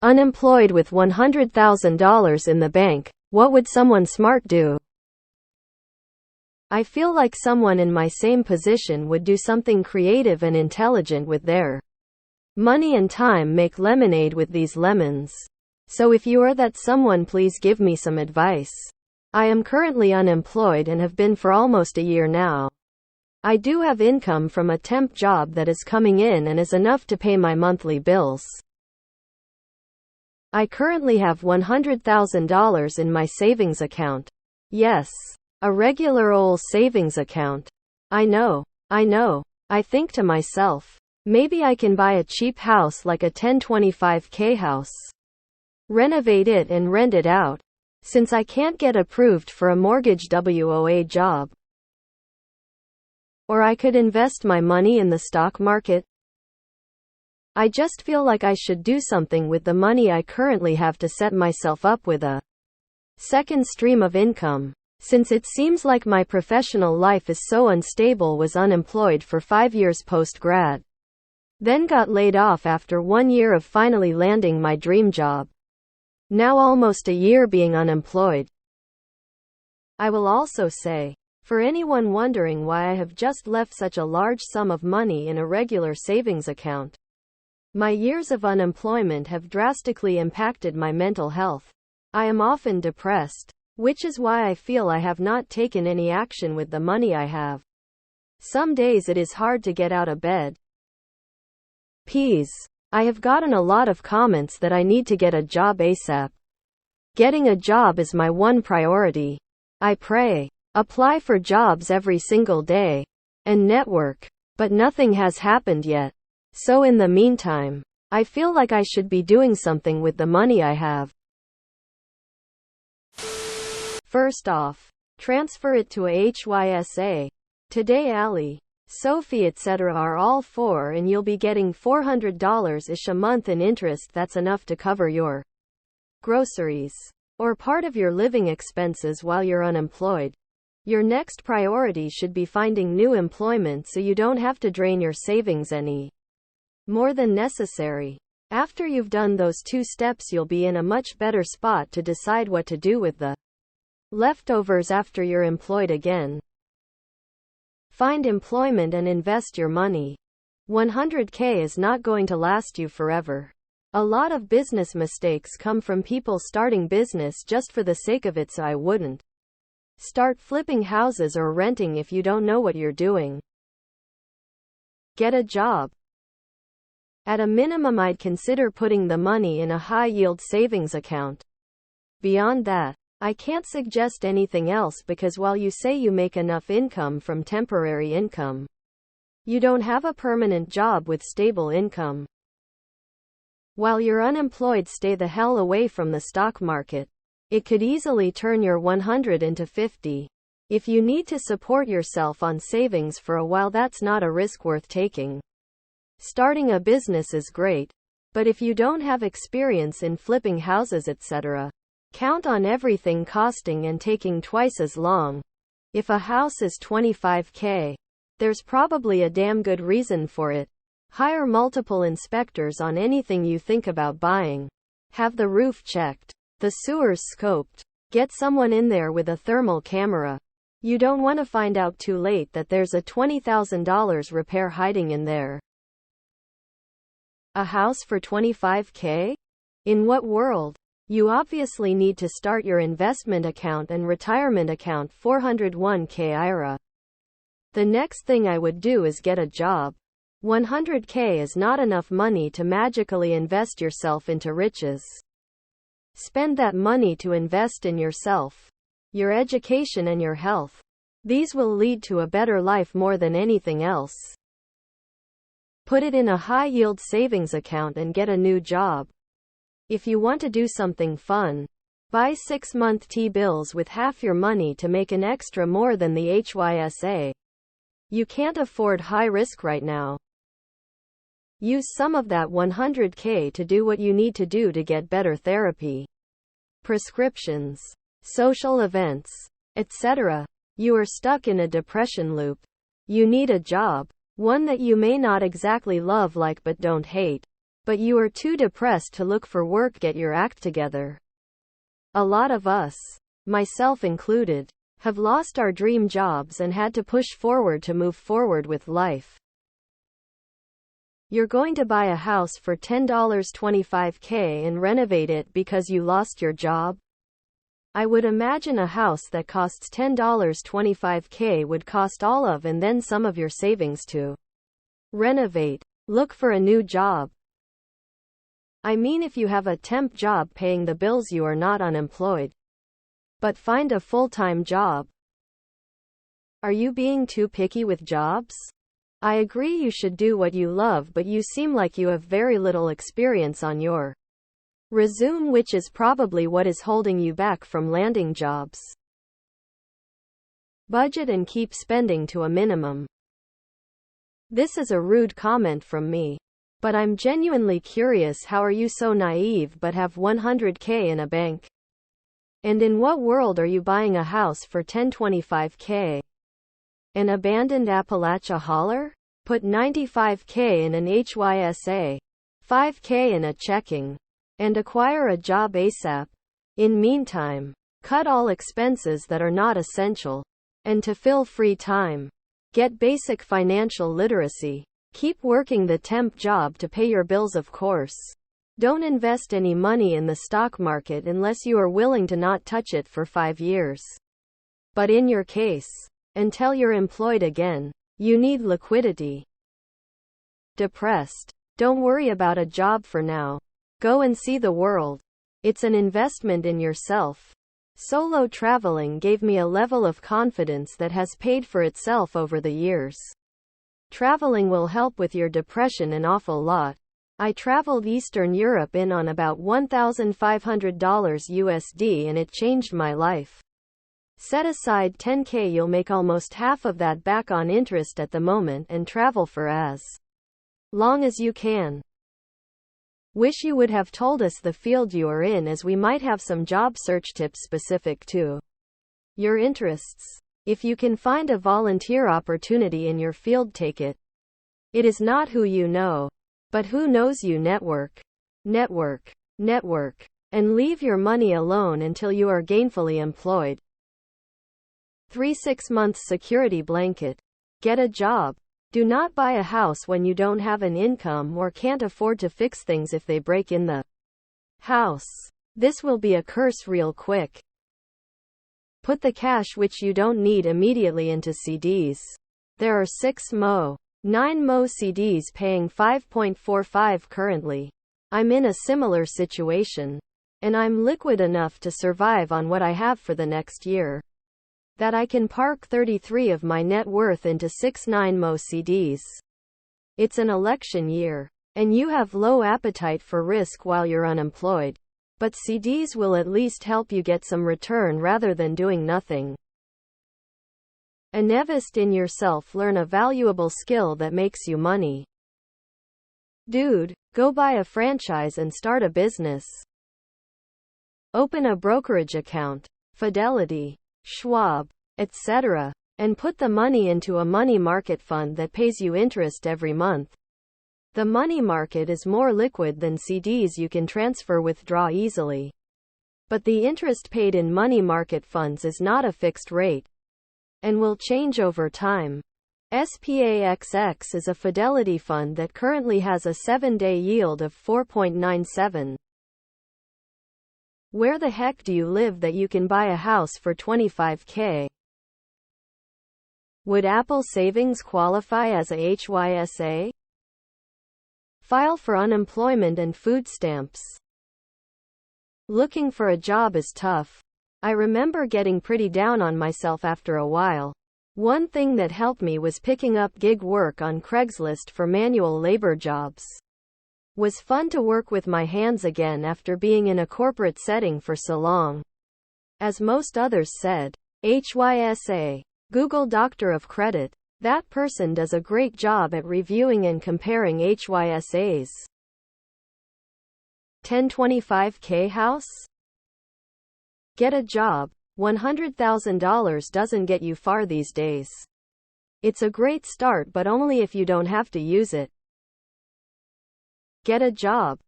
Unemployed with $100,000 in the bank. What would someone smart do? I feel like someone in my same position would do something creative and intelligent with their money and time. Make lemonade with these lemons. So if you are that someone, please give me some advice. I am currently unemployed and have been for almost a year now. I do have income from a temp job that is coming in and is enough to pay my monthly bills. I currently have $100,000 in my savings account. Yes, a regular old savings account. I know. I think to myself, maybe I can buy a cheap house like a $10-25K house. Renovate it and rent it out, since I can't get approved for a mortgage WOA job. Or I could invest my money in the stock market. I just feel like I should do something with the money I currently have to set myself up with a second stream of income, since it seems like my professional life is so unstable. Was unemployed for 5 years post-grad. Then got laid off after 1 year of finally landing my dream job. Now almost a year being unemployed. I will also say, for anyone wondering why I have just left such a large sum of money in a regular savings account, my years of unemployment have drastically impacted my mental health. I am often depressed, which is why I feel I have not taken any action with the money I have. Some days it is hard to get out of bed. I have gotten a lot of comments that I need to get a job ASAP. Getting a job is my one priority. I pray, apply for jobs every single day, and network, but nothing has happened yet. So in the meantime, I feel like I should be doing something with the money I have. First off, transfer it to a HYSA. Today Ali, Sophie etc. are all for, and you'll be getting $400-ish a month in interest. That's enough to cover your groceries or part of your living expenses while you're unemployed. Your next priority should be finding new employment so you don't have to drain your savings any more than necessary. After you've done those 2 steps, you'll be in a much better spot to decide what to do with the leftovers after you're employed again. Find employment and invest your money. $100K is not going to last you forever. A lot of business mistakes come from people starting business just for the sake of it, so I wouldn't start flipping houses or renting if you don't know what you're doing. Get a job. At a minimum, I'd consider putting the money in a high-yield savings account. Beyond that, I can't suggest anything else, because while you say you make enough income from temporary income, you don't have a permanent job with stable income. While you're unemployed, stay the hell away from the stock market. It could easily turn your 100 into 50. If you need to support yourself on savings for a while, that's not a risk worth taking. Starting a business is great, but if you don't have experience in flipping houses etc., count on everything costing and taking twice as long. If a house is $25K, there's probably a damn good reason for it. Hire multiple inspectors on anything you think about buying. Have the roof checked, the sewers scoped. Get someone in there with a thermal camera. You don't want to find out too late that there's a $20,000 repair hiding in there. A house for $25K? In what world? You obviously need to start your investment account and retirement account 401k IRA. The next thing I would do is get a job. $100K is not enough money to magically invest yourself into riches. Spend that money to invest in yourself, your education and your health. These will lead to a better life more than anything else. Put it in a high-yield savings account and get a new job. If you want to do something fun, buy 6-month T-bills with half your money to make an extra more than the HYSA. You can't afford high risk right now. Use some of that $100K to do what you need to do to get better therapy, prescriptions, social events, etc. You are stuck in a depression loop. You need a job. One that you may not exactly love but don't hate. but you are too depressed to look for work. Get your act together. A lot of us, myself included, have lost our dream jobs and had to push forward to move forward with life. You're going to buy a house for $10.25K and renovate it because you lost your job? I would imagine a house that costs $10.25K would cost all of and then some of your savings to renovate. Look for a new job. I mean, if you have a temp job paying the bills, you are not unemployed. But find a full-time job. Are you being too picky with jobs? I agree you should do what you love, but you seem like you have very little experience on your resume, which is probably what is holding you back from landing jobs. Budget and keep spending to a minimum. This is a rude comment from me, but I'm genuinely curious. How are you so naive but have $100K in a bank? And in what world are you buying a house for $10.25K? An abandoned Appalachia holler? Put $95K in an HYSA, $5K in a checking, and acquire a job ASAP. In meantime, cut all expenses that are not essential. And to fill free time, get basic financial literacy. Keep working the temp job to pay your bills, of course. Don't invest any money in the stock market unless you are willing to not touch it for 5 years. But in your case, until you're employed again, you need liquidity. Depressed? Don't worry about a job for now. Go and see the world. It's an investment in yourself. Solo traveling gave me a level of confidence that has paid for itself over the years. Traveling will help with your depression an awful lot. I traveled Eastern Europe in on about $1,500 USD and it changed my life. Set aside $10K, you'll make almost half of that back on interest at the moment and travel for as long as you can. Wish you would have told us the field you are in, as we might have some job search tips specific to your interests. If you can find a volunteer opportunity in your field, take it. It is not who you know, but who knows you. Network, network, network, and leave your money alone until you are gainfully employed. 3 6-month security blanket. Get a job. Do not buy a house when you don't have an income or can't afford to fix things if they break in the house. This will be a curse real quick. Put the cash which you don't need immediately into CDs. There are 9 Mo CDs paying 5.45 currently. I'm in a similar situation, and I'm liquid enough to survive on what I have for the next year. That I can park 33 of my net worth into 9 Mo CDs. It's an election year, and you have low appetite for risk while you're unemployed. But CDs will at least help you get some return rather than doing nothing. Invest in yourself. Learn a valuable skill that makes you money. Dude, go buy a franchise and start a business. Open a brokerage account, Fidelity, Schwab, etc., and put the money into a money market fund that pays you interest every month. The money market is more liquid than CDs. You can withdraw easily. But the interest paid in money market funds is not a fixed rate and will change over time. SPAXX is a Fidelity fund that currently has a 7-day yield of 4.97. Where the heck do you live that you can buy a house for $25K? Would Apple savings qualify as a HYSA? File for unemployment and food stamps. Looking for a job is tough. I remember getting pretty down on myself after a while. One thing that helped me was picking up gig work on Craigslist for manual labor jobs. Was fun to work with my hands again after being in a corporate setting for so long. As most others said, HYSA, Google Doctor of Credit. That person does a great job at reviewing and comparing HYSAs. $10.25K house? Get a job. $100,000 doesn't get you far these days. It's a great start, but only if you don't have to use it. Get a job.